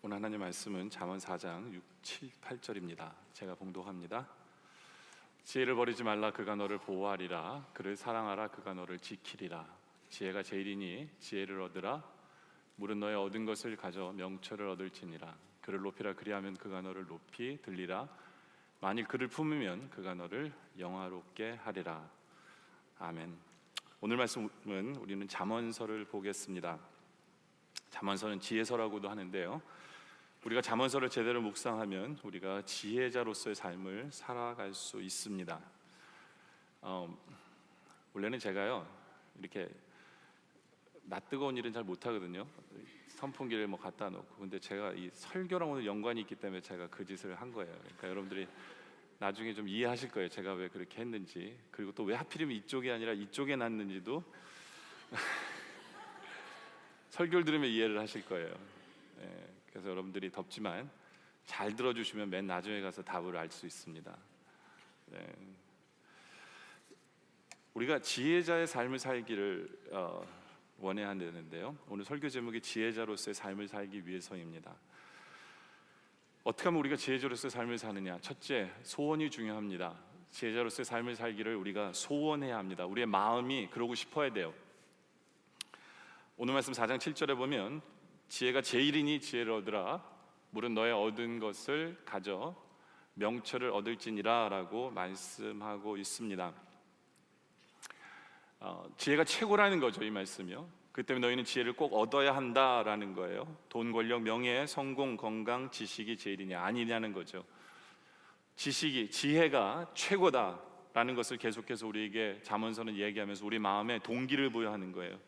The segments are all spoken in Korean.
오늘 하나님 말씀은 잠언 4장 6, 7, 8절입니다. 제가 봉독합니다. 지혜를 버리지 말라. 그가 너를 보호하리라. 그를 사랑하라. 그가 너를 지키리라. 지혜가 제일이니 지혜를 얻으라. 물은 너의 얻은 것을 가져 명철을 얻을지니라. 그를 높이라. 그리하면 그가 너를 높이 들리라. 만일 그를 품으면 그가 너를 영화롭게 하리라. 아멘. 오늘 말씀은 우리는 잠언서를 보겠습니다. 잠언서는 지혜서라고도 하는데요, 우리가 잠언서를 제대로 묵상하면 우리가 지혜자로서의 삶을 살아갈 수 있습니다. 원래는 제가요 이렇게 낯뜨거운 일은 잘 못하거든요. 선풍기를 갖다 놓고. 근데 제가 이 설교랑 오늘 연관이 있기 때문에 제가 그 짓을 한 거예요. 그러니까 여러분들이 나중에 좀 이해하실 거예요, 제가 왜 그렇게 했는지. 그리고 또 왜 하필이면 이쪽이 아니라 이쪽에 놨는지도 설교를 들으면 이해를 하실 거예요. 그래서 여러분들이 덥지만 잘 들어주시면 맨 나중에 가서 답을 알 수 있습니다. 우리가 지혜자의 삶을 살기를 원해야 되는데요, 오늘 설교 제목이 지혜자로서의 삶을 살기 위해서입니다. 어떻게 하면 우리가 지혜자로서의 삶을 사느냐? 첫째, 소원이 중요합니다. 지혜자로서의 삶을 살기를 우리가 소원해야 합니다. 우리의 마음이 그러고 싶어야 돼요. 오늘 말씀 4장 7절에 보면 지혜가 제일이니 지혜를 얻으라. 물은 너의 얻은 것을 가져 명철을 얻을지니라 라고 말씀하고 있습니다. 지혜가 최고라는 거죠, 이 말씀이요. 그 때문에 너희는 지혜를 꼭 얻어야 한다라는 거예요. 돈, 권력, 명예, 성공, 건강, 지식이 제일이냐? 아니냐는 거죠. 지혜가 최고다라는 것을 계속해서 우리에게 잠언서는 얘기하면서 우리 마음에 동기를 부여하는 거예요.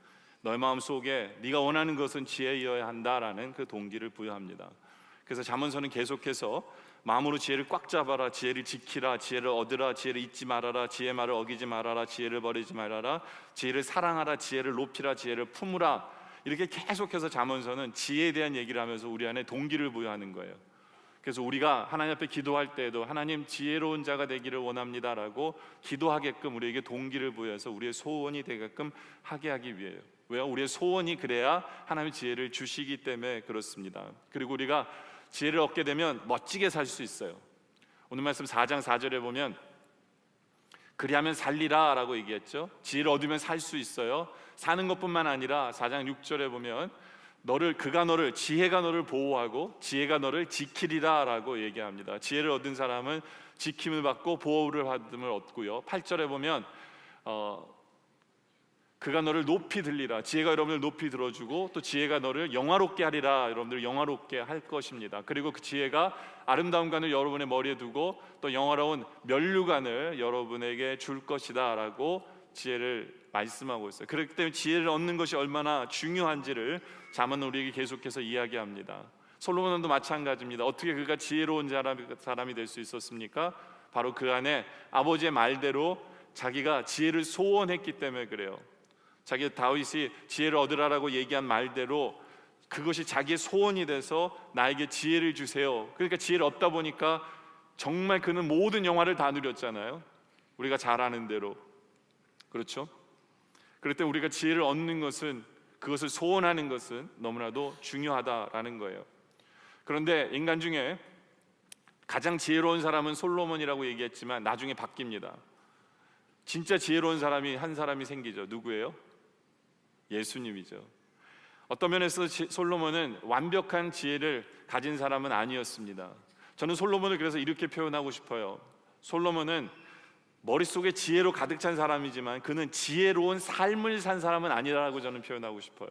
너의 마음 속에 네가 원하는 것은 지혜이어야 한다라는 그 동기를 부여합니다. 그래서 잠언서는 계속해서 마음으로 지혜를 꽉 잡아라, 지혜를 지키라, 지혜를 얻으라, 지혜를 잊지 말아라, 지혜의 말을 어기지 말아라, 지혜를 버리지 말아라, 지혜를 사랑하라, 지혜를 높이라, 지혜를 품으라. 이렇게 계속해서 잠언서는 지혜에 대한 얘기를 하면서 우리 안에 동기를 부여하는 거예요. 그래서 우리가 하나님 앞에 기도할 때에도 하나님 지혜로운 자가 되기를 원합니다라고 기도하게끔 우리에게 동기를 부여해서 우리의 소원이 되게끔 하게 하기 위해요. 왜요? 우리의 소원이 그래야 하나님의 지혜를 주시기 때문에 그렇습니다. 그리고 우리가 지혜를 얻게 되면 멋지게 살 수 있어요. 오늘 말씀 4장 4절에 보면 그리하면 살리라 라고 얘기했죠. 지혜를 얻으면 살 수 있어요. 사는 것뿐만 아니라 4장 6절에 보면 지혜가 너를 보호하고 지혜가 너를 지키리라 라고 얘기합니다. 지혜를 얻은 사람은 지킴을 받고 보호를 받음을 얻고요. 8절에 보면 그가 너를 높이 들리라. 지혜가 여러분을 높이 들어주고 또 지혜가 너를 영화롭게 하리라. 여러분들을 영화롭게 할 것입니다. 그리고 그 지혜가 아름다운 관을 여러분의 머리에 두고 또 영화로운 면류관을 여러분에게 줄 것이다 라고 지혜를 말씀하고 있어요. 그렇기 때문에 지혜를 얻는 것이 얼마나 중요한지를 잠언은 우리에게 계속해서 이야기합니다. 솔로몬도 마찬가지입니다. 어떻게 그가 지혜로운 사람이 될 수 있었습니까? 바로 그 안에 아버지의 말대로 자기가 지혜를 소원했기 때문에 그래요. 자기 다윗이 지혜를 얻으라라고 얘기한 말대로 그것이 자기의 소원이 돼서 나에게 지혜를 주세요. 그러니까 지혜를 얻다 보니까 정말 그는 모든 영화를 다 누렸잖아요. 우리가 잘 아는 대로. 그렇죠? 그럴 때 우리가 지혜를 얻는 것은, 그것을 소원하는 것은 너무나도 중요하다라는 거예요. 그런데 인간 중에 가장 지혜로운 사람은 솔로몬이라고 얘기했지만 나중에 바뀝니다. 진짜 지혜로운 사람이 한 사람이 생기죠. 누구예요? 예수님이죠. 어떤 면에서 솔로몬은 완벽한 지혜를 가진 사람은 아니었습니다. 저는 솔로몬을 그래서 이렇게 표현하고 싶어요. 솔로몬은 머릿속에 지혜로 가득 찬 사람이지만 그는 지혜로운 삶을 산 사람은 아니라고 저는 표현하고 싶어요.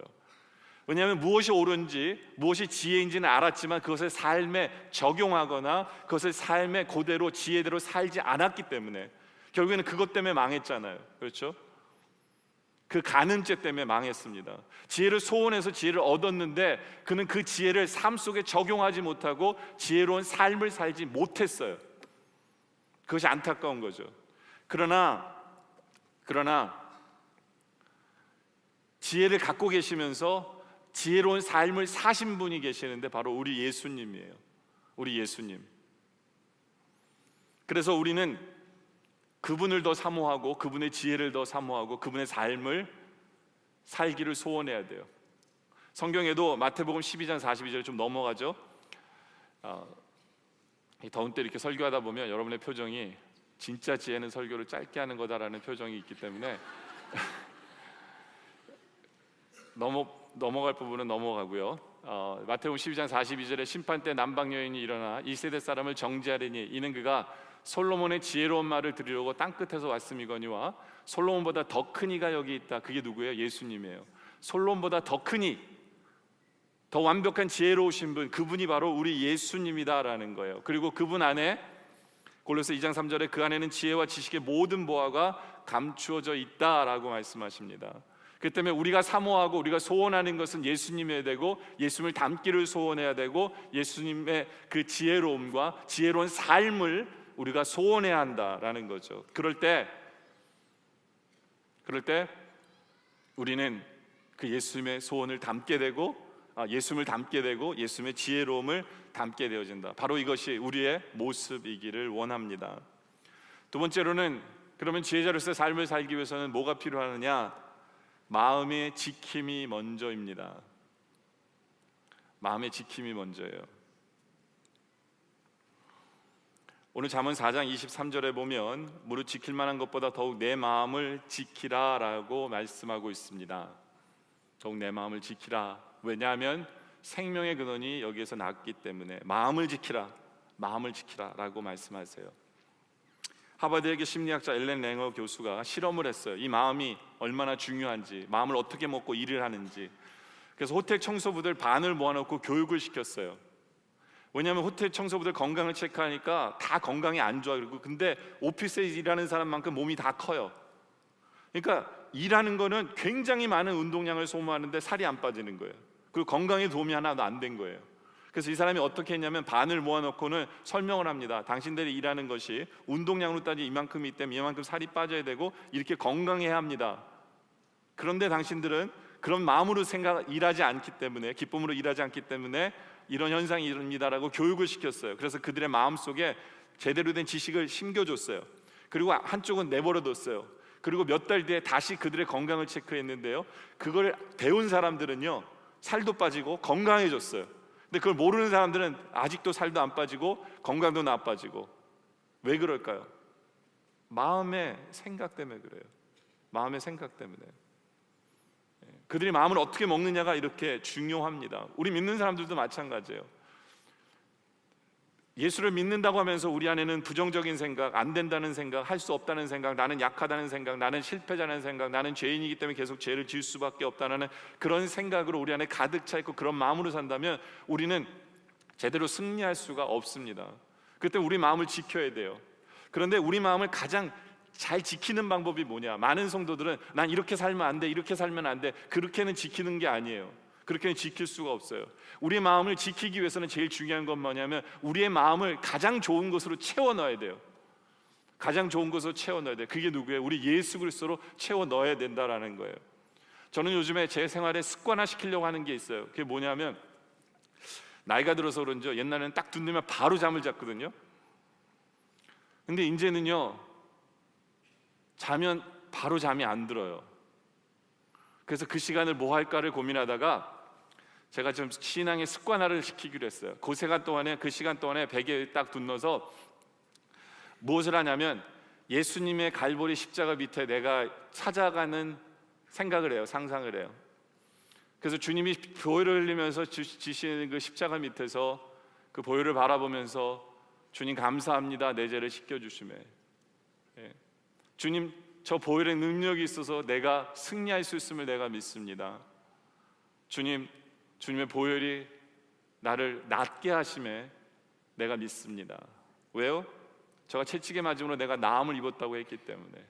왜냐하면 무엇이 옳은지 무엇이 지혜인지는 알았지만 그것을 삶에 적용하거나 그것을 삶에 그대로 지혜대로 살지 않았기 때문에 결국에는 그것 때문에 망했잖아요. 그렇죠? 그 간음죄 때문에 망했습니다. 지혜를 소원해서 지혜를 얻었는데 그는 그 지혜를 삶 속에 적용하지 못하고 지혜로운 삶을 살지 못했어요. 그것이 안타까운 거죠. 그러나 지혜를 갖고 계시면서 지혜로운 삶을 사신 분이 계시는데 바로 우리 예수님이에요. 우리 예수님. 그래서 우리는 그분을 더 사모하고 그분의 지혜를 더 사모하고 그분의 삶을 살기를 소원해야 돼요. 성경에도 마태복음 12장 42절 좀 넘어가죠. 이 더운 때 이렇게 설교하다 보면 여러분의 표정이 진짜 지혜는 설교를 짧게 하는 거다라는 표정이 있기 때문에 넘어갈 부분은 넘어가고요. 마태복음 12장 42절에 심판 때 남방 여인이 일어나 이 세대 사람을 정죄하리니 이는 그가 솔로몬의 지혜로운 말을 들으려고 땅끝에서 왔음이거니와 솔로몬보다 더 큰 이가 여기 있다. 그게 누구예요? 예수님이에요. 솔로몬보다 더 큰 이, 더 완벽한 지혜로우신 분, 그분이 바로 우리 예수님이다라는 거예요. 그리고 그분 안에 골로새 2장 3절에 그 안에는 지혜와 지식의 모든 보화가 감추어져 있다라고 말씀하십니다. 그 때문에 우리가 사모하고 우리가 소원하는 것은 예수님이어야 되고 예수님을 닮기를 소원해야 되고 예수님의 그 지혜로움과 지혜로운 삶을 우리가 소원해야 한다라는 거죠. 그럴 때 우리는 그 예수님의 소원을 담게 되고 예수님을 담게 되고 예수님의 지혜로움을 담게 되어진다. 바로 이것이 우리의 모습이기를 원합니다. 두 번째로는 그러면 지혜자로서의 삶을 살기 위해서는 뭐가 필요하느냐? 마음의 지킴이 먼저입니다. 마음의 지킴이 먼저예요. 오늘 잠언 4장 23절에 보면 무릇 지킬 만한 것보다 더욱 내 마음을 지키라라고 말씀하고 있습니다. 더욱 내 마음을 지키라. 왜냐하면 생명의 근원이 여기에서 났기 때문에 마음을 지키라라고 말씀하세요. 하버드의 심리학자 엘렌 랭어 교수가 실험을 했어요. 이 마음이 얼마나 중요한지, 마음을 어떻게 먹고 일을 하는지. 그래서 호텔 청소부들 반을 모아놓고 교육을 시켰어요. 왜냐하면 호텔 청소부들 건강을 체크하니까 다 건강이 안 좋아. 그리고 근데 오피스에 일하는 사람만큼 몸이 다 커요. 그러니까 일하는 거는 굉장히 많은 운동량을 소모하는데 살이 안 빠지는 거예요. 그리고 건강에 도움이 하나도 안 된 거예요. 그래서 이 사람이 어떻게 했냐면 반을 모아놓고는 설명을 합니다. 당신들이 일하는 것이 운동량으로 따지면 이만큼이기 때문에 이만큼 살이 빠져야 되고 이렇게 건강해야 합니다. 그런데 당신들은 그런 마음으로 일하지 않기 때문에, 기쁨으로 일하지 않기 때문에 이런 현상이 일어납니다라고 교육을 시켰어요. 그래서 그들의 마음속에 제대로 된 지식을 심겨줬어요. 그리고 한쪽은 내버려뒀어요. 그리고 몇 달 뒤에 다시 그들의 건강을 체크했는데요, 그걸 배운 사람들은요 살도 빠지고 건강해졌어요. 근데 그걸 모르는 사람들은 아직도 살도 안 빠지고 건강도 나빠지고. 왜 그럴까요? 마음의 생각 때문에 그래요. 마음의 생각 때문에. 그들이 마음을 어떻게 먹느냐가 이렇게 중요합니다. 우리 믿는 사람들도 마찬가지예요. 예수를 믿는다고 하면서 우리 안에는 부정적인 생각, 안 된다는 생각, 할 수 없다는 생각, 나는 약하다는 생각, 나는 실패자라는 생각, 나는 죄인이기 때문에 계속 죄를 지을 수밖에 없다는 그런 생각으로 우리 안에 가득 차 있고 그런 마음으로 산다면 우리는 제대로 승리할 수가 없습니다. 그때 우리 마음을 지켜야 돼요. 그런데 우리 마음을 가장 잘 지키는 방법이 뭐냐? 많은 성도들은 난 이렇게 살면 안 돼, 이렇게 살면 안 돼, 그렇게는 지키는 게 아니에요. 그렇게는 지킬 수가 없어요. 우리의 마음을 지키기 위해서는 제일 중요한 건 뭐냐면 우리의 마음을 가장 좋은 것으로 채워 넣어야 돼요. 가장 좋은 것으로 채워 넣어야 돼요. 그게 누구예요? 우리 예수 그리스도로 채워 넣어야 된다라는 거예요. 저는 요즘에 제 생활에 습관화 시키려고 하는 게 있어요. 그게 뭐냐면 나이가 들어서 그런지 옛날에는 딱 눈 뜨면 바로 잠을 잤거든요. 근데 이제는요 자면 바로 잠이 안 들어요. 그래서 그 시간을 뭐 할까를 고민하다가 제가 좀 신앙의 습관화를 시키기로 했어요. 그 시간 동안에 베개에 딱 둘러서 무엇을 하냐면 예수님의 갈보리 십자가 밑에 내가 찾아가는 생각을 해요. 상상을 해요. 그래서 주님이 보혈을 흘리면서 지시는 그 십자가 밑에서 그 보혈을 바라보면서 주님 감사합니다. 내 죄를 씻겨주심에. 주님 저 보혈의 능력이 있어서 내가 승리할 수 있음을 내가 믿습니다. 주님의 보혈이 나를 낫게 하심에 내가 믿습니다. 왜요? 제가 채찍에 맞음으로 내가 나음을 입었다고 했기 때문에.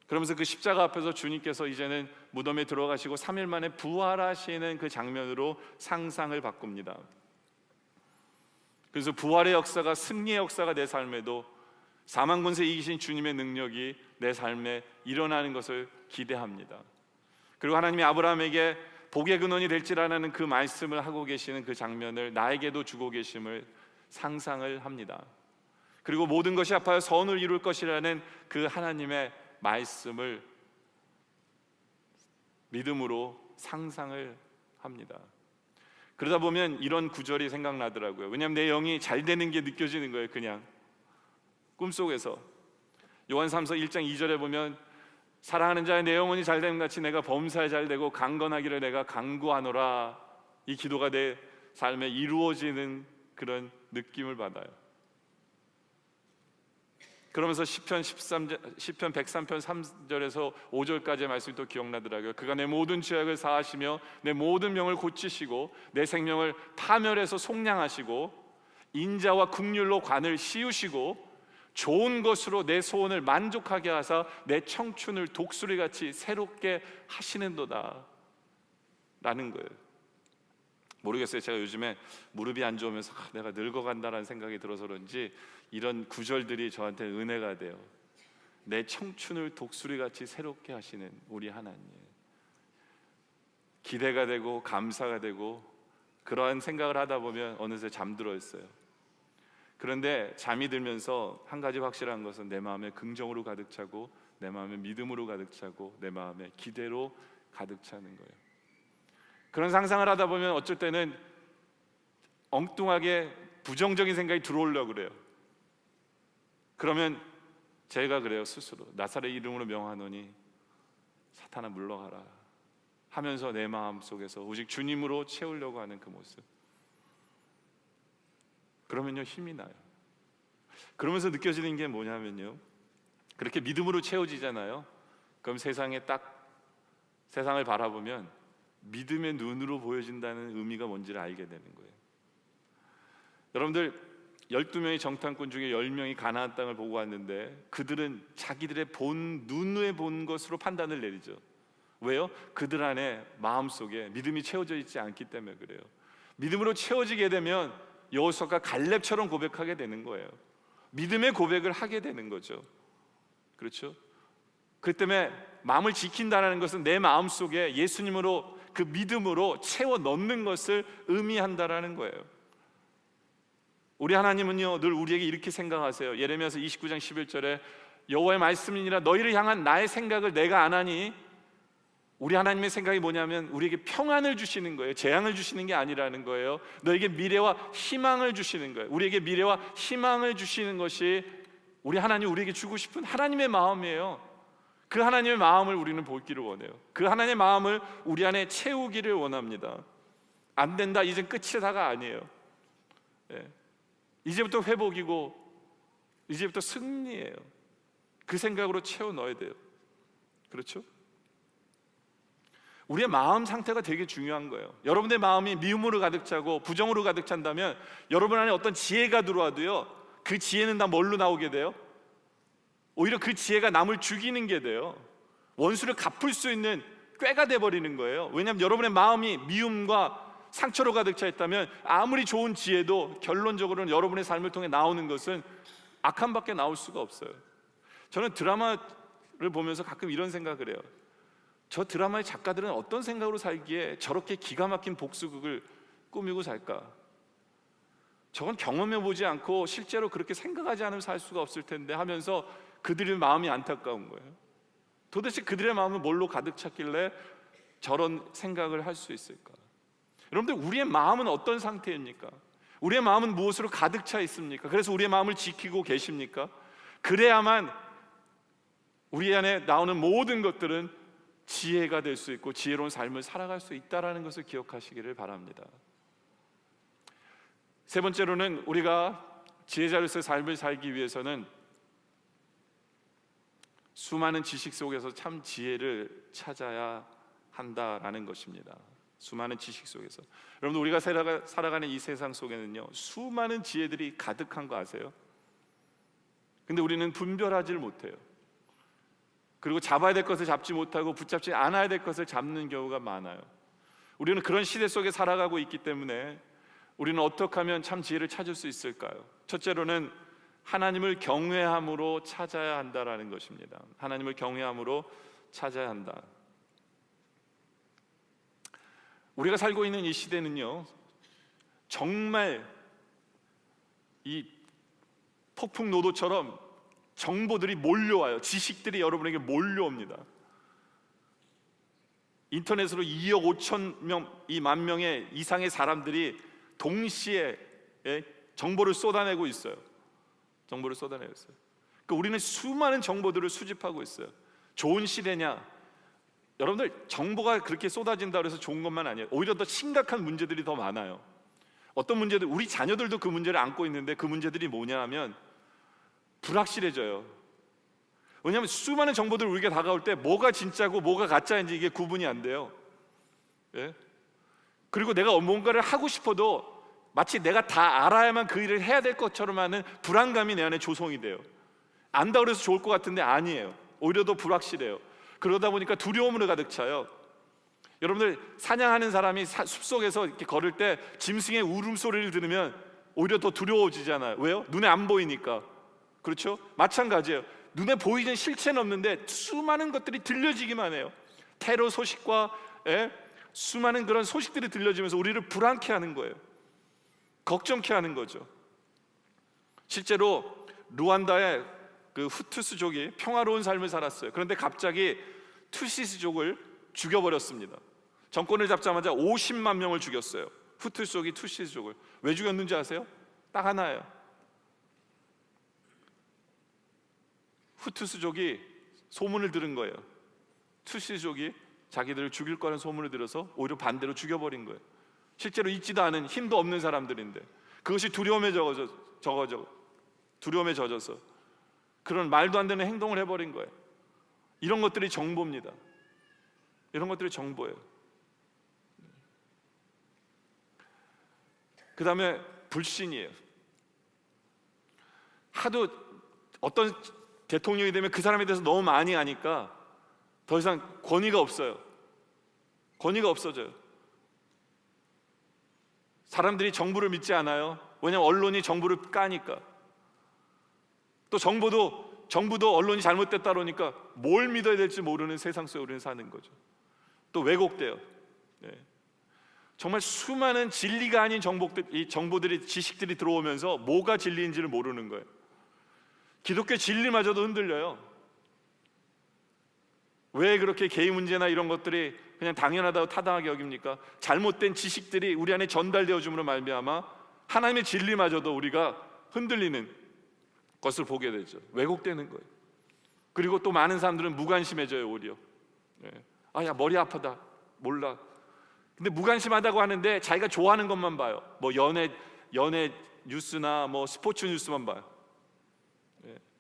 그러면서 그 십자가 앞에서 주님께서 이제는 무덤에 들어가시고 3일 만에 부활하시는 그 장면으로 상상을 바꿉니다. 그래서 부활의 역사가 승리의 역사가 내 삶에도 사망 권세 이기신 주님의 능력이 내 삶에 일어나는 것을 기대합니다. 그리고 하나님이 아브라함에게 복의 근원이 될지라는 그 말씀을 하고 계시는 그 장면을 나에게도 주고 계심을 상상을 합니다. 그리고 모든 것이 합하여 선을 이룰 것이라는 그 하나님의 말씀을 믿음으로 상상을 합니다. 그러다 보면 이런 구절이 생각나더라고요. 왜냐하면 내 영이 잘 되는 게 느껴지는 거예요. 그냥 꿈속에서. 요한삼서 1장 2절에 보면 사랑하는 자의 내 영혼이 잘 되는 같이 내가 범사에 잘 되고 강건하기를 내가 강구하노라. 이 기도가 내 삶에 이루어지는 그런 느낌을 받아요. 그러면서 시편 103편 3절에서 5절까지의 말씀이 또 기억나더라고요. 그가 내 모든 죄악을 사하시며 내 모든 병을 고치시고 내 생명을 파멸에서 속량하시고 인자와 긍휼로 관을 씌우시고 좋은 것으로 내 소원을 만족하게 하사 내 청춘을 독수리같이 새롭게 하시는도다 라는 거예요. 모르겠어요. 제가 요즘에 무릎이 안 좋으면서 내가 늙어간다라는 생각이 들어서 그런지 이런 구절들이 저한테 은혜가 돼요. 내 청춘을 독수리같이 새롭게 하시는 우리 하나님, 기대가 되고 감사가 되고 그러한 생각을 하다 보면 어느새 잠들어 있어요. 그런데 잠이 들면서 한 가지 확실한 것은 내 마음에 긍정으로 가득 차고 내 마음에 믿음으로 가득 차고 내 마음에 기대로 가득 차는 거예요. 그런 상상을 하다 보면 어쩔 때는 엉뚱하게 부정적인 생각이 들어오려고 그래요. 그러면 제가 그래요. 스스로 나사렛 이름으로 명하노니 사탄아 물러가라 하면서 내 마음속에서 오직 주님으로 채우려고 하는 그 모습, 그러면요 힘이 나요. 그러면서 느껴지는 게 뭐냐면요, 그렇게 믿음으로 채워지잖아요. 그럼 세상을 바라보면 믿음의 눈으로 보여진다는 의미가 뭔지를 알게 되는 거예요. 여러분들 12명의 정탐꾼 중에 10명이 가나안 땅을 보고 왔는데 그들은 자기들의 눈에 본 것으로 판단을 내리죠. 왜요? 그들 안에 마음속에 믿음이 채워져 있지 않기 때문에 그래요. 믿음으로 채워지게 되면 여호수아가 갈렙처럼 고백하게 되는 거예요. 믿음의 고백을 하게 되는 거죠. 그렇죠? 그 때문에 마음을 지킨다는 것은 내 마음속에 예수님으로 그 믿음으로 채워 넣는 것을 의미한다라는 거예요. 우리 하나님은요 늘 우리에게 이렇게 생각하세요. 예레미야서 29장 11절에 여호와의 말씀이니라 너희를 향한 나의 생각을 내가 아나니, 우리 하나님의 생각이 뭐냐면 우리에게 평안을 주시는 거예요. 재앙을 주시는 게 아니라는 거예요. 너에게 미래와 희망을 주시는 거예요. 우리에게 미래와 희망을 주시는 것이 우리 하나님 우리에게 주고 싶은 하나님의 마음이에요. 그 하나님의 마음을 우리는 보기를 원해요. 그 하나님의 마음을 우리 안에 채우기를 원합니다. 안 된다 이제 끝이다가 아니에요. 이제부터 회복이고 이제부터 승리예요. 그 생각으로 채워 넣어야 돼요. 그렇죠? 우리의 마음 상태가 되게 중요한 거예요. 여러분의 마음이 미움으로 가득 차고 부정으로 가득 찬다면 여러분 안에 어떤 지혜가 들어와도요 그 지혜는 다 뭘로 나오게 돼요? 오히려 그 지혜가 남을 죽이는 게 돼요. 원수를 갚을 수 있는 꾀가 돼버리는 거예요. 왜냐하면 여러분의 마음이 미움과 상처로 가득 차 있다면 아무리 좋은 지혜도 결론적으로는 여러분의 삶을 통해 나오는 것은 악함밖에 나올 수가 없어요. 저는 드라마를 보면서 가끔 이런 생각을 해요. 저 드라마의 작가들은 어떤 생각으로 살기에 저렇게 기가 막힌 복수극을 꾸미고 살까? 저건 경험해보지 않고 실제로 그렇게 생각하지 않으면 살 수가 없을 텐데 하면서 그들의 마음이 안타까운 거예요. 도대체 그들의 마음은 뭘로 가득 찼길래 저런 생각을 할 수 있을까? 여러분들 우리의 마음은 어떤 상태입니까? 우리의 마음은 무엇으로 가득 차 있습니까? 그래서 우리의 마음을 지키고 계십니까? 그래야만 우리 안에 나오는 모든 것들은 지혜가 될 수 있고 지혜로운 삶을 살아갈 수 있다는 것을 기억하시기를 바랍니다. 세 번째로는 우리가 지혜자로서의 삶을 살기 위해서는 수많은 지식 속에서 참 지혜를 찾아야 한다라는 것입니다. 수많은 지식 속에서, 여러분 우리가 살아가는 이 세상 속에는요 수많은 지혜들이 가득한 거 아세요? 근데 우리는 분별하지를 못해요. 그리고 잡아야 될 것을 잡지 못하고 붙잡지 않아야 될 것을 잡는 경우가 많아요. 우리는 그런 시대 속에 살아가고 있기 때문에 우리는 어떻게 하면 참 지혜를 찾을 수 있을까요? 첫째로는 하나님을 경외함으로 찾아야 한다라는 것입니다. 하나님을 경외함으로 찾아야 한다. 우리가 살고 있는 이 시대는요 정말 이 폭풍노도처럼 정보들이 몰려와요. 지식들이 여러분에게 몰려옵니다. 인터넷으로 2억 5천 명, 이 만 명의 이상의 사람들이 동시에 정보를 쏟아내고 있어요. 정보를 쏟아내고 있어요. 그러니까 우리는 수많은 정보들을 수집하고 있어요. 좋은 시대냐? 여러분들, 정보가 그렇게 쏟아진다고 해서 좋은 것만 아니에요. 오히려 더 심각한 문제들이 더 많아요. 어떤 문제들, 우리 자녀들도 그 문제를 안고 있는데 그 문제들이 뭐냐 하면 불확실해져요. 왜냐하면 수많은 정보들이 우리에게 다가올 때 뭐가 진짜고 뭐가 가짜인지 이게 구분이 안 돼요. 예? 그리고 내가 뭔가를 하고 싶어도 마치 내가 다 알아야만 그 일을 해야 될 것처럼 하는 불안감이 내 안에 조성이 돼요. 안다고 해서 좋을 것 같은데 아니에요. 오히려 더 불확실해요. 그러다 보니까 두려움으로 가득 차요. 여러분들, 사냥하는 사람이 숲속에서 이렇게 걸을 때 짐승의 울음소리를 들으면 오히려 더 두려워지잖아요. 왜요? 눈에 안 보이니까. 그렇죠? 마찬가지예요. 눈에 보이는 실체는 없는데 수많은 것들이 들려지기만 해요. 테러 소식과 수많은 그런 소식들이 들려지면서 우리를 불안케 하는 거예요. 걱정케 하는 거죠. 실제로 루안다의 그 후투스족이 평화로운 삶을 살았어요. 그런데 갑자기 투시스족을 죽여버렸습니다. 정권을 잡자마자 50만 명을 죽였어요. 후투스족이 투시스족을. 왜 죽였는지 아세요? 딱 하나예요. 후투스족이 소문을 들은 거예요. 투시족이 자기들을 죽일 거라는 소문을 들어서 오히려 반대로 죽여버린 거예요. 실제로 있지도 않은, 힘도 없는 사람들인데 그것이 두려움에 젖어서 그런 말도 안 되는 행동을 해버린 거예요. 이런 것들이 정보입니다. 이런 것들이 정보예요. 그 다음에 불신이에요. 하도 어떤 대통령이 되면 그 사람에 대해서 너무 많이 아니까 더 이상 권위가 없어요. 권위가 없어져요. 사람들이 정부를 믿지 않아요. 왜냐하면 언론이 정부를 까니까. 또 정부도 언론이 잘못됐다 그러니까 뭘 믿어야 될지 모르는 세상 속에 우리는 사는 거죠. 또 왜곡돼요. 정말 수많은 진리가 아닌 정보들이, 지식들이 들어오면서 뭐가 진리인지를 모르는 거예요. 기독교 진리마저도 흔들려요. 왜 그렇게 개인 문제나 이런 것들이 그냥 당연하다고 타당하게 여깁니까? 잘못된 지식들이 우리 안에 전달되어줌으로 말미암아 하나님의 진리마저도 우리가 흔들리는 것을 보게 되죠. 왜곡되는 거예요. 그리고 또 많은 사람들은 무관심해져요. 오히려 야 머리 아프다, 몰라. 근데 무관심하다고 하는데 자기가 좋아하는 것만 봐요. 뭐 연애 뉴스나 뭐 스포츠 뉴스만 봐요.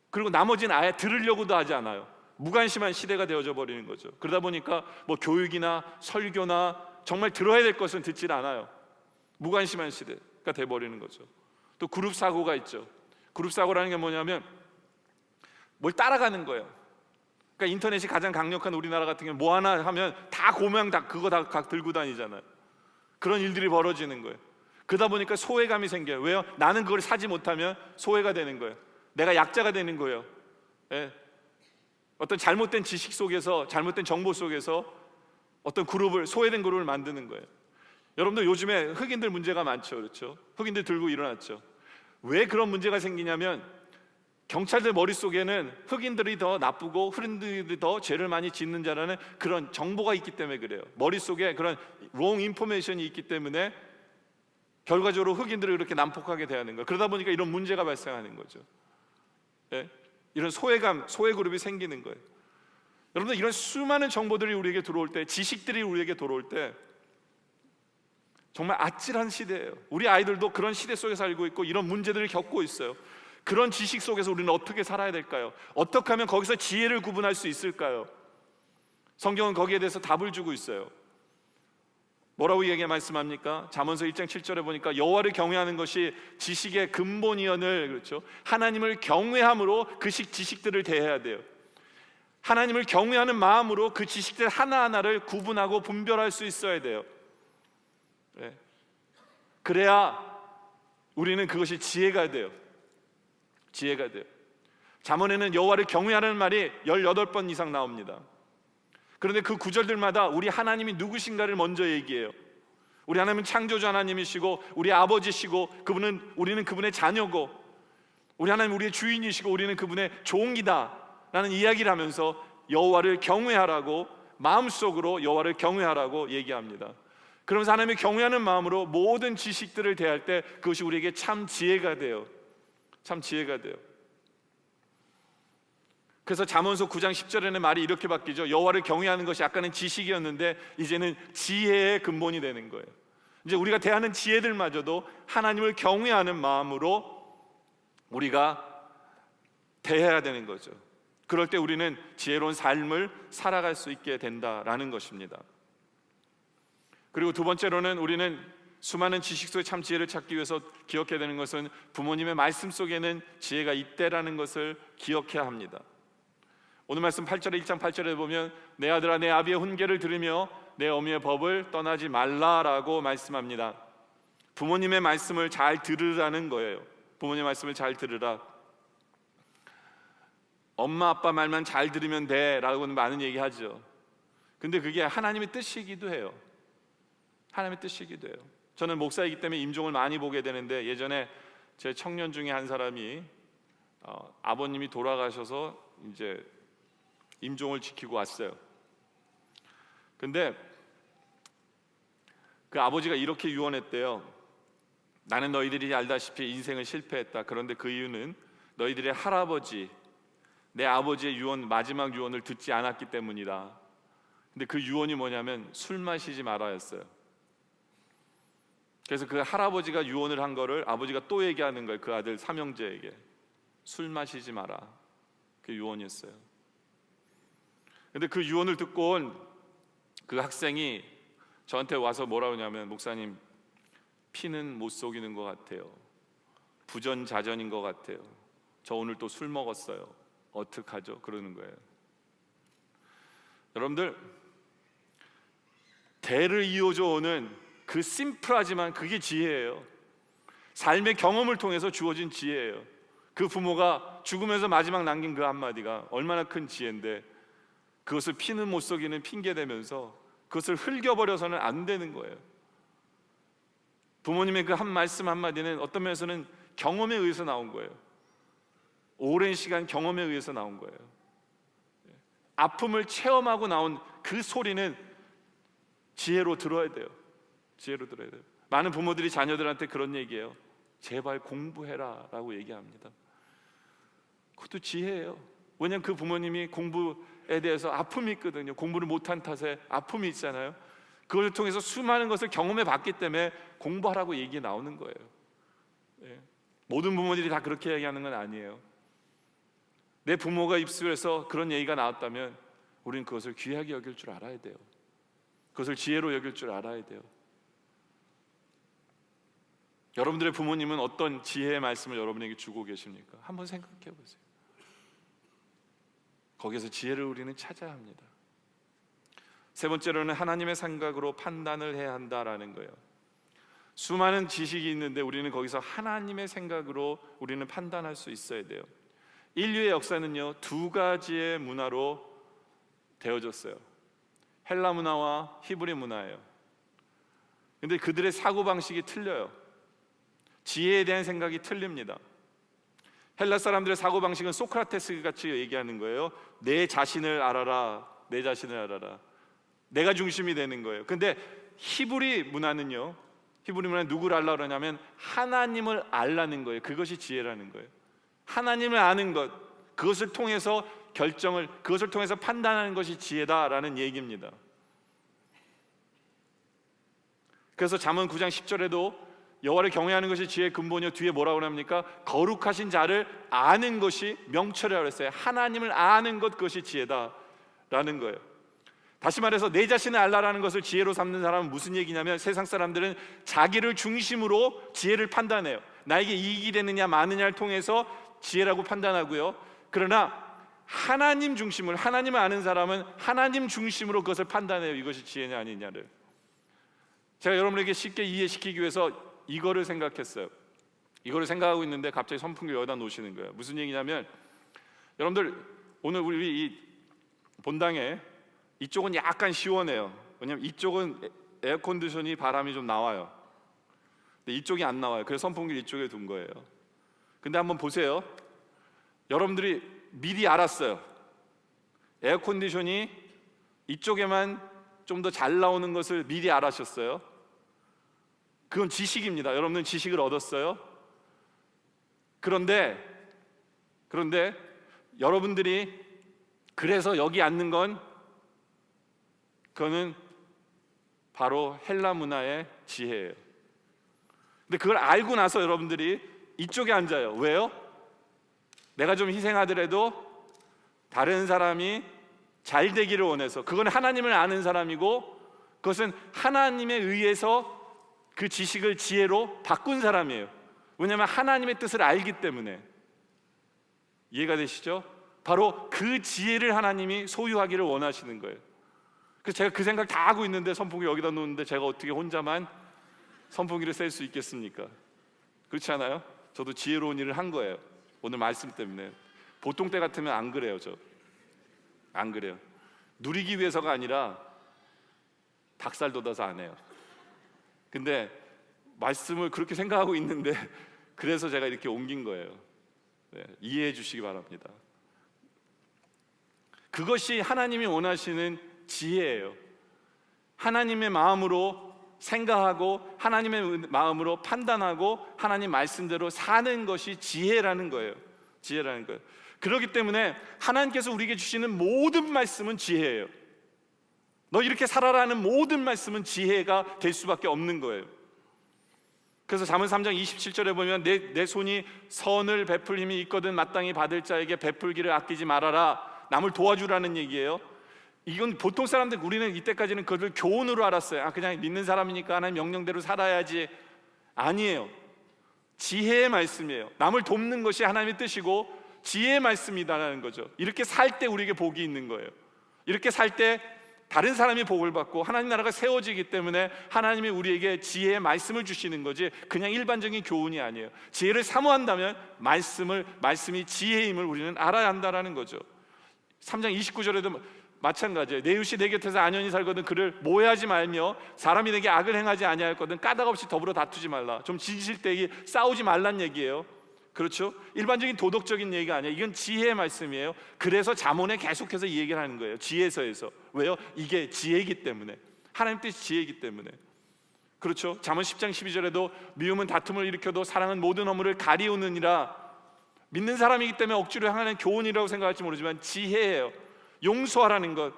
그리고 나머지는 아예 들으려고도 하지 않아요. 무관심한 시대가 되어져 버리는 거죠. 그러다 보니까 뭐 교육이나 설교나 정말 들어야 될 것은 듣질 않아요. 무관심한 시대가 돼 버리는 거죠. 또 그룹 사고가 있죠. 그룹 사고라는 게 뭐냐면 뭘 따라가는 거예요. 그러니까 인터넷이 가장 강력한 우리나라 같은 경우는 뭐 하나 하면 다 고명 다 그거 다 각 들고 다니잖아요. 그런 일들이 벌어지는 거예요. 그러다 보니까 소외감이 생겨요. 왜요? 나는 그걸 사지 못하면 소외가 되는 거예요. 내가 약자가 되는 거예요. 어떤 잘못된 지식 속에서, 잘못된 정보 속에서 어떤 소외된 그룹을 만드는 거예요. 여러분들, 요즘에 흑인들 문제가 많죠. 그렇죠? 흑인들 들고 일어났죠. 왜 그런 문제가 생기냐면 경찰들 머릿속에는 흑인들이 더 나쁘고 흑인들이 더 죄를 많이 짓는 자라는 그런 정보가 있기 때문에 그래요. 머릿속에 그런 wrong information이 있기 때문에 결과적으로 흑인들을 이렇게 난폭하게 대하는 거예요. 그러다 보니까 이런 문제가 발생하는 거죠. 이런 소외 그룹이 생기는 거예요. 여러분들, 이런 수많은 정보들이 우리에게 들어올 때, 지식들이 우리에게 들어올 때 정말 아찔한 시대예요. 우리 아이들도 그런 시대 속에 살고 있고 이런 문제들을 겪고 있어요. 그런 지식 속에서 우리는 어떻게 살아야 될까요? 어떻게 하면 거기서 지혜를 구분할 수 있을까요? 성경은 거기에 대해서 답을 주고 있어요. 뭐라고 이야기 말씀합니까? 잠언서 1장 7절에 보니까 여호와를 경외하는 것이 지식의 근본이언을, 그렇죠? 하나님을 경외함으로 그 지식들을 대해야 돼요. 하나님을 경외하는 마음으로 그 지식들 하나하나를 구분하고 분별할 수 있어야 돼요. 그래야 우리는 그것이 지혜가 돼요. 지혜가 돼요. 잠언에는 여호와를 경외하는 말이 18번 이상 나옵니다. 그런데 그 구절들마다 우리 하나님이 누구신가를 먼저 얘기해요. 우리 하나님은 창조주 하나님이시고 우리 아버지시고 우리는 그분의 자녀고, 우리 하나님 우리의 주인이시고 우리는 그분의 종이다 라는 이야기를 하면서 여호와를 경외하라고 마음속으로 여호와를 경외하라고 얘기합니다. 그러면서 하나님을 경외하는 마음으로 모든 지식들을 대할 때 그것이 우리에게 참 지혜가 돼요. 참 지혜가 돼요. 그래서 잠언서 9장 10절에는 말이 이렇게 바뀌죠. 여호와를 경외하는 것이 아까는 지식이었는데 이제는 지혜의 근본이 되는 거예요. 이제 우리가 대하는 지혜들마저도 하나님을 경외하는 마음으로 우리가 대해야 되는 거죠. 그럴 때 우리는 지혜로운 삶을 살아갈 수 있게 된다라는 것입니다. 그리고 두 번째로는 우리는 수많은 지식 속의 참 지혜를 찾기 위해서 기억해야 되는 것은 부모님의 말씀 속에는 지혜가 있다라는 것을 기억해야 합니다. 오늘 말씀 8절에 1장 8절에 보면 내 아들아 내 아비의 훈계를 들으며 내 어미의 법을 떠나지 말라라고 말씀합니다. 부모님의 말씀을 잘 들으라는 거예요. 부모님의 말씀을 잘 들으라. 엄마 아빠 말만 잘 들으면 돼 라고는 많은 얘기하죠. 근데 그게 하나님의 뜻이기도 해요. 하나님의 뜻이기도 해요. 저는 목사이기 때문에 임종을 많이 보게 되는데 예전에 제 청년 중에 한 사람이 아버님이 돌아가셔서 이제 임종을 지키고 왔어요. 근데 그 아버지가 이렇게 유언했대요. 나는 너희들이 알다시피 인생을 실패했다. 그런데 그 이유는 너희들의 할아버지, 내 아버지의 유언, 마지막 유언을 듣지 않았기 때문이다. 근데 그 유언이 뭐냐면 술 마시지 말아였어요. 그래서 그 할아버지가 유언을 한 거를 아버지가 또 얘기하는 거예요. 그 아들 삼형제에게 술 마시지 마라. 그 유언이었어요. 근데 그 유언을 듣고 온 그 학생이 저한테 와서 뭐라고 하냐면 목사님 피는 못 속이는 것 같아요. 부전자전인 것 같아요. 저 오늘 또 술 먹었어요. 어떡하죠? 그러는 거예요. 여러분들 대를 이어져 오는 그 심플하지만 그게 지혜예요. 삶의 경험을 통해서 주어진 지혜예요. 그 부모가 죽으면서 마지막 남긴 그 한마디가 얼마나 큰 지혜인데 그것을 피는 못 속이는 핑계대면서 그것을 흘겨버려서는 안 되는 거예요. 부모님의 그 한 말씀 한마디는 어떤 면에서는 경험에 의해서 나온 거예요. 오랜 시간 경험에 의해서 나온 거예요. 아픔을 체험하고 나온 그 소리는 지혜로 들어야 돼요. 지혜로 들어야 돼요. 많은 부모들이 자녀들한테 그런 얘기해요. 제발 공부해라 라고 얘기합니다. 그것도 지혜예요. 왜냐하면 그 부모님이 공부에 대해서 아픔이 있거든요. 공부를 못한 탓에 아픔이 있잖아요. 그걸 통해서 수많은 것을 경험해 봤기 때문에 공부하라고 얘기 나오는 거예요. 모든 부모들이 다 그렇게 얘기하는 건 아니에요. 내 부모가 입술에서 그런 얘기가 나왔다면 우리는 그것을 귀하게 여길 줄 알아야 돼요. 그것을 지혜로 여길 줄 알아야 돼요. 여러분들의 부모님은 어떤 지혜의 말씀을 여러분에게 주고 계십니까? 한번 생각해 보세요. 거기서 지혜를 우리는 찾아야 합니다. 세 번째로는 하나님의 생각으로 판단을 해야 한다라는 거예요. 수많은 지식이 있는데 우리는 거기서 하나님의 생각으로 우리는 판단할 수 있어야 돼요. 인류의 역사는요 두 가지의 문화로 되어졌어요. 헬라 문화와 히브리 문화예요. 근데 그들의 사고방식이 틀려요. 지혜에 대한 생각이 틀립니다. 헬라 사람들의 사고방식은 소크라테스 같이 얘기하는 거예요. 내 자신을 알아라. 내 자신을 알아라. 내가 중심이 되는 거예요. 근데 히브리 문화는요, 히브리 문화는 누구를 알라 그러냐면 하나님을 알라는 거예요. 그것이 지혜라는 거예요. 하나님을 아는 것, 그것을 통해서 결정을, 그것을 통해서 판단하는 것이 지혜다라는 얘기입니다. 그래서 잠언 9장 10절에도 여호와를 경외하는 것이 지혜의 근본이요 뒤에 뭐라고 합니까? 거룩하신 자를 아는 것이 명철이라고 그랬어요. 하나님을 아는 것, 그것이 지혜다라는 거예요. 다시 말해서 내 자신을 알라라는 것을 지혜로 삼는 사람은 무슨 얘기냐면 세상 사람들은 자기를 중심으로 지혜를 판단해요. 나에게 이익이 되느냐 마느냐를 통해서 지혜라고 판단하고요. 그러나 하나님 중심을, 하나님을 아는 사람은 하나님 중심으로 그것을 판단해요. 이것이 지혜냐 아니냐를. 제가 여러분에게 쉽게 이해시키기 위해서 이거를 생각했어요. 이거를 생각하고 있는데 갑자기 선풍기를 여기다 놓으시는 거예요. 무슨 얘기냐면 여러분들 오늘 우리 이 본당에 이쪽은 약간 시원해요. 왜냐면 이쪽은 에어컨디션이 바람이 좀 나와요. 근데 이쪽이 안 나와요. 그래서 선풍기를 이쪽에 둔 거예요. 근데 한번 보세요. 여러분들이 미리 알았어요. 에어컨디션이 이쪽에만 좀 더 잘 나오는 것을 미리 알아셨어요? 그건 지식입니다. 여러분은 지식을 얻었어요. 그런데 여러분들이 그래서 여기 앉는 건 그거는 바로 헬라 문화의 지혜예요. 근데 그걸 알고 나서 여러분들이 이쪽에 앉아요. 왜요? 내가 좀 희생하더라도 다른 사람이 잘 되기를 원해서. 그건 하나님을 아는 사람이고, 그것은 하나님에 의해서 그 지식을 지혜로 바꾼 사람이에요. 왜냐하면 하나님의 뜻을 알기 때문에. 이해가 되시죠? 바로 그 지혜를 하나님이 소유하기를 원하시는 거예요. 그래서 제가 그 생각 다 하고 있는데 선풍기 여기다 놓는데 제가 어떻게 혼자만 선풍기를 쐴 수 있겠습니까? 그렇지 않아요? 저도 지혜로운 일을 한 거예요. 오늘 말씀 때문에. 보통 때 같으면 안 그래요. 저 안 그래요. 누리기 위해서가 아니라 닭살 돋아서 안 해요. 근데 말씀을 그렇게 생각하고 있는데 그래서 제가 이렇게 옮긴 거예요. 네, 이해해 주시기 바랍니다. 그것이 하나님이 원하시는 지혜예요. 하나님의 마음으로 생각하고 하나님의 마음으로 판단하고 하나님 말씀대로 사는 것이 지혜라는 거예요. 지혜라는 거예요. 그렇기 때문에 하나님께서 우리에게 주시는 모든 말씀은 지혜예요. 너 이렇게 살아라는 모든 말씀은 지혜가 될 수밖에 없는 거예요. 그래서 잠언 3장 27절에 보면 내 손이 선을 베풀 힘이 있거든 마땅히 받을 자에게 베풀기를 아끼지 말아라. 남을 도와주라는 얘기예요. 이건 보통 사람들, 우리는 이때까지는 그걸 교훈으로 알았어요. 그냥 믿는 사람이니까 하나님 명령대로 살아야지. 아니에요. 지혜의 말씀이에요. 남을 돕는 것이 하나님의 뜻이고 지혜의 말씀이다라는 거죠. 이렇게 살 때 우리에게 복이 있는 거예요. 이렇게 살 때 다른 사람이 복을 받고 하나님 나라가 세워지기 때문에 하나님이 우리에게 지혜의 말씀을 주시는 거지 그냥 일반적인 교훈이 아니에요. 지혜를 사모한다면 말씀이 지혜임을 우리는 알아야 한다라는 거죠. 3장 29절에도 마찬가지예요. 내 이웃이 내 곁에서 안연히 살거든 그를 모해하지 말며 사람이 내게 악을 행하지 아니하였거든 까닭 없이 더불어 다투지 말라. 좀 지칠 때 싸우지 말란 얘기예요. 그렇죠? 일반적인 도덕적인 얘기가 아니에요. 이건 지혜의 말씀이에요. 그래서 잠언에 계속해서 이 얘기를 하는 거예요. 지혜서에서. 왜요? 이게 지혜이기 때문에. 하나님 뜻이 지혜이기 때문에. 그렇죠? 잠언 10장 12절에도 미움은 다툼을 일으켜도 사랑은 모든 허물을 가리우느니라. 믿는 사람이기 때문에 억지로 향하는 교훈이라고 생각할지 모르지만 지혜예요. 용서하라는 것,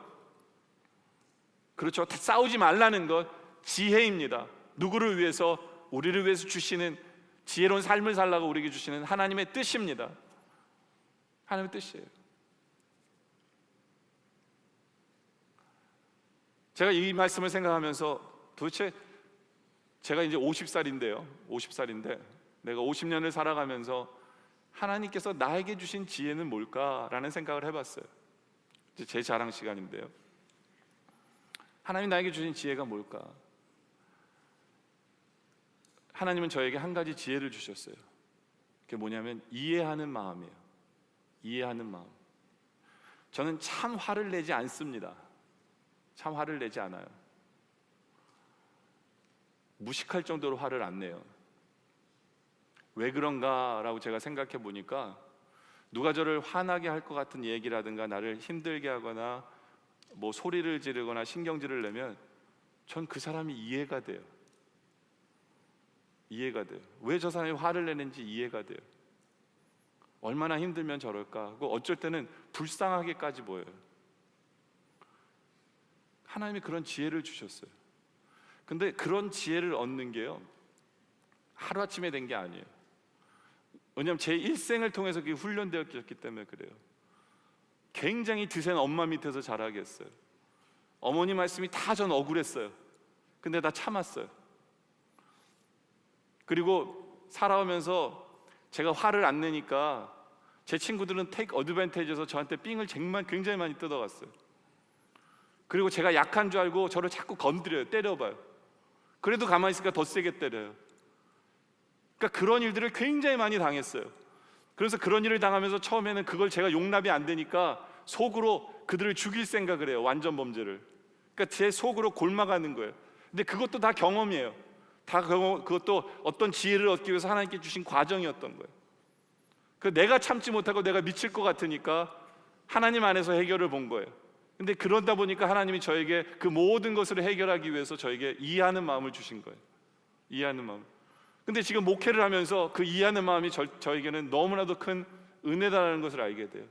그렇죠? 싸우지 말라는 것, 지혜입니다. 누구를 위해서? 우리를 위해서 주시는 지혜로운 삶을 살라고 우리에게 주시는 하나님의 뜻입니다. 하나님의 뜻이에요. 제가 이 말씀을 생각하면서 도대체 제가 이제 50살인데 내가 50년을 살아가면서 하나님께서 나에게 주신 지혜는 뭘까라는 생각을 해봤어요. 제 자랑 시간인데요. 하나님 나에게 주신 지혜가 뭘까? 하나님은 저에게 한 가지 지혜를 주셨어요. 그게 뭐냐면 이해하는 마음이에요. 이해하는 마음. 저는 참 화를 내지 않습니다. 참 화를 내지 않아요. 무식할 정도로 화를 안 내요. 왜 그런가라고 제가 생각해 보니까 누가 저를 화나게 할 것 같은 얘기라든가 나를 힘들게 하거나 뭐 소리를 지르거나 신경질을 내면 전 그 사람이 이해가 돼요. 이해가 돼요. 왜 저 사람이 화를 내는지 이해가 돼요. 얼마나 힘들면 저럴까 하고 어쩔 때는 불쌍하게까지 보여요. 하나님이 그런 지혜를 주셨어요. 근데 그런 지혜를 얻는 게요 하루아침에 된 게 아니에요. 왜냐하면 제 일생을 통해서 그게 훈련되었기 때문에 그래요. 굉장히 드센 엄마 밑에서 자라게 했어요. 어머니 말씀이 다 전 억울했어요. 근데 다 참았어요. 그리고 살아오면서 제가 화를 안 내니까 제 친구들은 테이크 어드밴티지에서 저한테 삥을 굉장히 많이 뜯어갔어요. 그리고 제가 약한 줄 알고 저를 자꾸 건드려요. 때려봐요. 그래도 가만히 있으니까 더 세게 때려요. 그러니까 그런 일들을 굉장히 많이 당했어요. 그래서 그런 일을 당하면서 처음에는 그걸 제가 용납이 안 되니까 속으로 그들을 죽일 생각을 해요. 완전 범죄를. 그러니까 제 속으로 골마가는 거예요. 근데 그것도 다 경험이에요. 그것도 어떤 지혜를 얻기 위해서 하나님께 주신 과정이었던 거예요. 그 내가 참지 못하고 내가 미칠 것 같으니까 하나님 안에서 해결을 본 거예요. 근데 그러다 보니까 하나님이 저에게 그 모든 것을 해결하기 위해서 저에게 이해하는 마음을 주신 거예요. 이해하는 마음. 근데 지금 목회를 하면서 그 이해하는 마음이 저에게는 너무나도 큰 은혜다라는 것을 알게 돼요.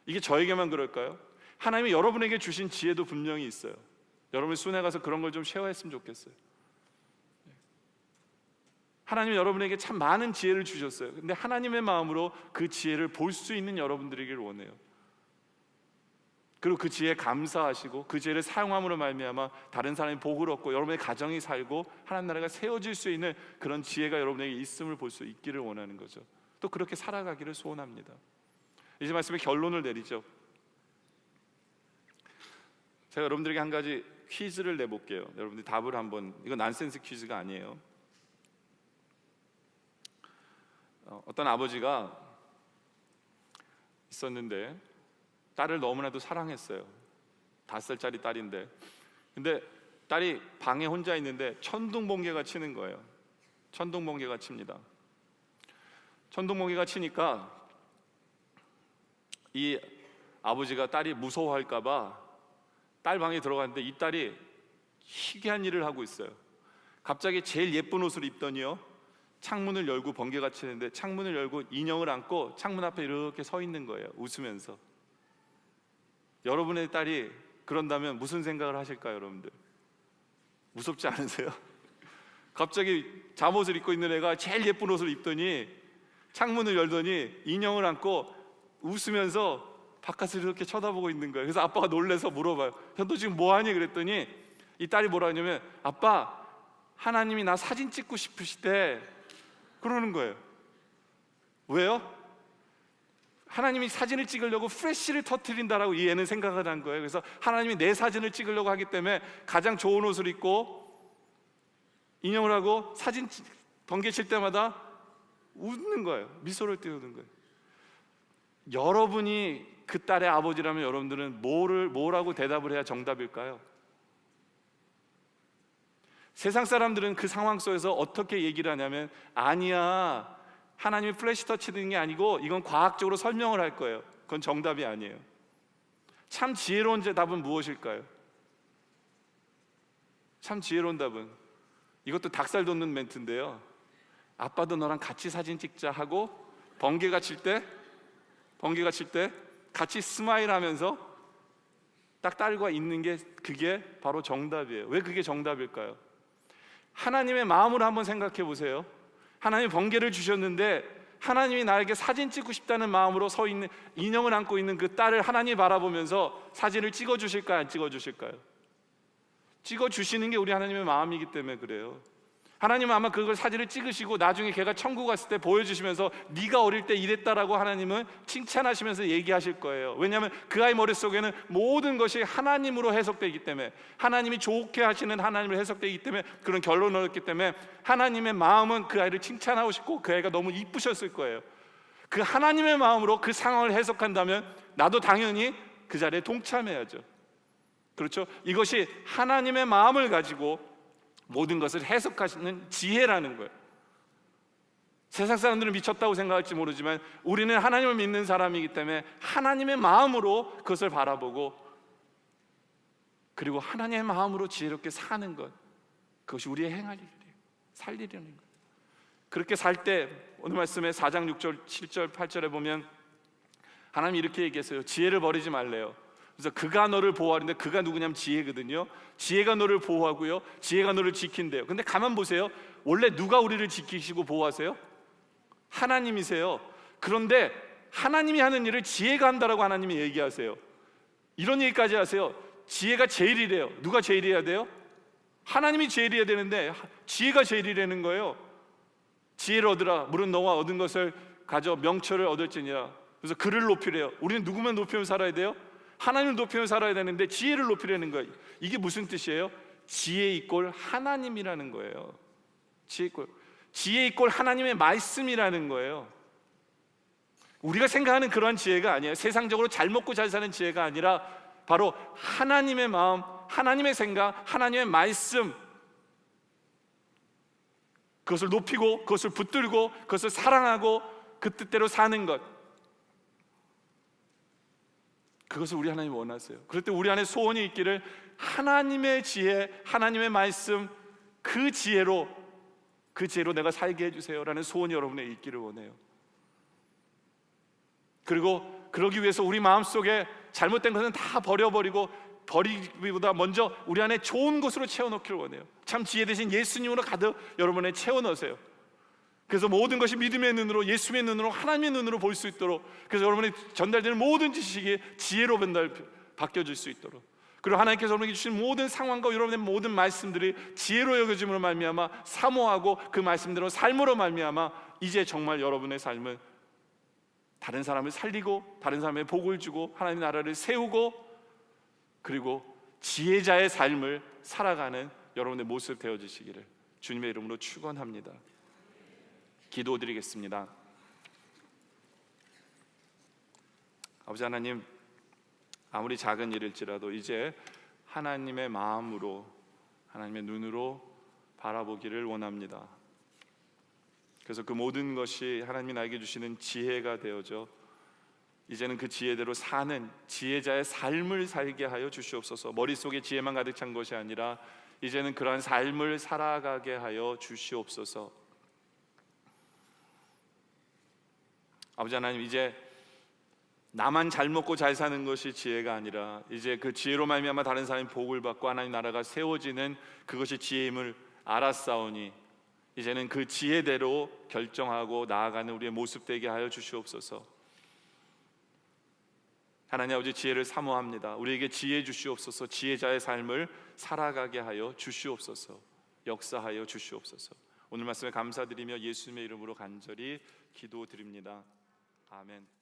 이게 저에게만 그럴까요? 하나님이 여러분에게 주신 지혜도 분명히 있어요. 여러분 순회 가서 그런 걸 좀 쉐어했으면 좋겠어요. 하나님이 여러분에게 참 많은 지혜를 주셨어요. 근데 하나님의 마음으로 그 지혜를 볼 수 있는 여러분들이길 원해요. 그리고 그 지혜에 감사하시고 그 지혜를 사용함으로 말미암아 다른 사람이 복을 얻고 여러분의 가정이 살고 하나님 나라가 세워질 수 있는 그런 지혜가 여러분에게 있음을 볼 수 있기를 원하는 거죠. 또 그렇게 살아가기를 소원합니다. 이제 말씀의 결론을 내리죠. 제가 여러분들에게 한 가지 퀴즈를 내볼게요. 여러분들이 답을 한번, 이건 난센스 퀴즈가 아니에요. 어떤 아버지가 있었는데 딸을 너무나도 사랑했어요. 5살짜리 딸인데, 근데 딸이 방에 혼자 있는데 천둥번개가 치는 거예요. 천둥번개가 칩니다. 천둥번개가 치니까 이 아버지가 딸이 무서워할까 봐 딸 방에 들어갔는데 이 딸이 희귀한 일을 하고 있어요. 갑자기 제일 예쁜 옷을 입더니요, 창문을 열고, 번개가 치는데 창문을 열고 인형을 안고 창문 앞에 이렇게 서 있는 거예요, 웃으면서. 여러분의 딸이 그런다면 무슨 생각을 하실까요, 여러분들? 무섭지 않으세요? 갑자기 잠옷을 입고 있는 애가 제일 예쁜 옷을 입더니 창문을 열더니 인형을 안고 웃으면서 바깥을 이렇게 쳐다보고 있는 거예요. 그래서 아빠가 놀라서 물어봐요. 너 지금 뭐하니? 그랬더니 이 딸이 뭐라 하냐면, 아빠, 하나님이 나 사진 찍고 싶으시대, 그러는 거예요. 왜요? 하나님이 사진을 찍으려고 플래시를 터뜨린다라고 이 애는 생각을 한 거예요. 그래서 하나님이 내 사진을 찍으려고 하기 때문에 가장 좋은 옷을 입고 인형을 하고 사진 번개 칠 때마다 웃는 거예요. 미소를 띄우는 거예요. 여러분이 그 딸의 아버지라면 여러분들은 뭐라고 대답을 해야 정답일까요? 세상 사람들은 그 상황 속에서 어떻게 얘기를 하냐면, 아니야, 하나님이 플래시 터치는 게 아니고 이건 과학적으로 설명을 할 거예요. 그건 정답이 아니에요. 참 지혜로운 답은 무엇일까요? 참 지혜로운 답은, 이것도 닭살 돋는 멘트인데요, 아빠도 너랑 같이 사진 찍자 하고 번개가 칠 때 같이 스마일 하면서 딱 딸과 있는 게, 그게 바로 정답이에요. 왜 그게 정답일까요? 하나님의 마음으로 한번 생각해 보세요. 하나님이 번개를 주셨는데 하나님이 나에게 사진 찍고 싶다는 마음으로 서 있는, 인형을 안고 있는 그 딸을 하나님이 바라보면서 사진을 찍어 주실까요, 안 찍어 주실까요? 찍어 주시는 게 우리 하나님의 마음이기 때문에 그래요. 하나님은 아마 그걸 사진을 찍으시고 나중에 걔가 천국 갔을 때 보여주시면서 네가 어릴 때 이랬다라고 하나님은 칭찬하시면서 얘기하실 거예요. 왜냐하면 그 아이 머릿속에는 모든 것이 하나님으로 해석되기 때문에, 하나님이 좋게 하시는 하나님을 해석되기 때문에 그런 결론을 얻기 때문에 하나님의 마음은 그 아이를 칭찬하고 싶고 그 아이가 너무 이쁘셨을 거예요. 그 하나님의 마음으로 그 상황을 해석한다면 나도 당연히 그 자리에 동참해야죠. 그렇죠? 이것이 하나님의 마음을 가지고 모든 것을 해석하시는 지혜라는 거예요. 세상 사람들은 미쳤다고 생각할지 모르지만 우리는 하나님을 믿는 사람이기 때문에 하나님의 마음으로 그것을 바라보고, 그리고 하나님의 마음으로 지혜롭게 사는 것, 그것이 우리의 행할 일이에요. 살 일이라는 거예요. 그렇게 살 때 오늘 말씀에 4장 6절 7절 8절에 보면 하나님이 이렇게 얘기했어요. 지혜를 버리지 말래요. 그래서 그가 너를 보호하는데, 그가 누구냐면 지혜거든요. 지혜가 너를 보호하고요, 지혜가 너를 지킨대요. 근데 가만 보세요. 원래 누가 우리를 지키시고 보호하세요? 하나님이세요. 그런데 하나님이 하는 일을 지혜가 한다라고 하나님이 얘기하세요. 이런 얘기까지 하세요. 지혜가 제일이래요. 누가 제일이어야 돼요? 하나님이 제일이어야 되는데 지혜가 제일이라는 거예요. 지혜를 얻으라. 물은 너와 얻은 것을 가져 명철을 얻을지니라. 그래서 그를 높이래요. 우리는 누구만 높이며 살아야 돼요? 하나님을 높이며 살아야 되는데 지혜를 높이려는 거예요. 이게 무슨 뜻이에요? 지혜 이꼴 하나님이라는 거예요. 지혜 이꼴 하나님의 말씀이라는 거예요. 우리가 생각하는 그런 지혜가 아니에요. 세상적으로 잘 먹고 잘 사는 지혜가 아니라 바로 하나님의 마음, 하나님의 생각, 하나님의 말씀, 그것을 높이고 그것을 붙들고 그것을 사랑하고 그 뜻대로 사는 것. 그것을 우리 하나님 원하세요. 그럴 때 우리 안에 소원이 있기를 하나님의 지혜, 하나님의 말씀, 그 지혜로 내가 살게 해주세요라는 소원이 여러분에 있기를 원해요. 그리고 그러기 위해서 우리 마음속에 잘못된 것은 다 버려버리고, 버리기보다 먼저 우리 안에 좋은 것으로 채워넣기를 원해요. 참 지혜 대신 예수님으로 가득 여러분에 채워넣으세요. 그래서 모든 것이 믿음의 눈으로, 예수의 눈으로, 하나님의 눈으로 볼 수 있도록, 그래서 여러분이 전달되는 모든 지식이 지혜로 바뀌어질 수 있도록, 그리고 하나님께서 여러분에게 주신 모든 상황과 여러분의 모든 말씀들이 지혜로 여겨짐으로 말미암아 사모하고 그 말씀대로 삶으로 말미암아 이제 정말 여러분의 삶은 다른 사람을 살리고 다른 사람의 복을 주고 하나님의 나라를 세우고, 그리고 지혜자의 삶을 살아가는 여러분의 모습 되어지시기를 주님의 이름으로 축원합니다. 기도드리겠습니다. 아버지 하나님, 아무리 작은 일일지라도 이제 하나님의 마음으로, 하나님의 눈으로 바라보기를 원합니다. 그래서 그 모든 것이 하나님이 나에게 주시는 지혜가 되어져 이제는 그 지혜대로 사는 지혜자의 삶을 살게 하여 주시옵소서. 머릿속에 지혜만 가득 찬 것이 아니라 이제는 그러한 삶을 살아가게 하여 주시옵소서. 아버지 하나님, 이제 나만 잘 먹고 잘 사는 것이 지혜가 아니라 이제 그 지혜로 말미암아 다른 사람이 복을 받고 하나님 나라가 세워지는 그것이 지혜임을 알았사오니 이제는 그 지혜대로 결정하고 나아가는 우리의 모습 되게 하여 주시옵소서. 하나님 아버지, 지혜를 사모합니다. 우리에게 지혜 주시옵소서. 지혜자의 삶을 살아가게 하여 주시옵소서. 역사하여 주시옵소서. 오늘 말씀에 감사드리며 예수님의 이름으로 간절히 기도드립니다. 아멘.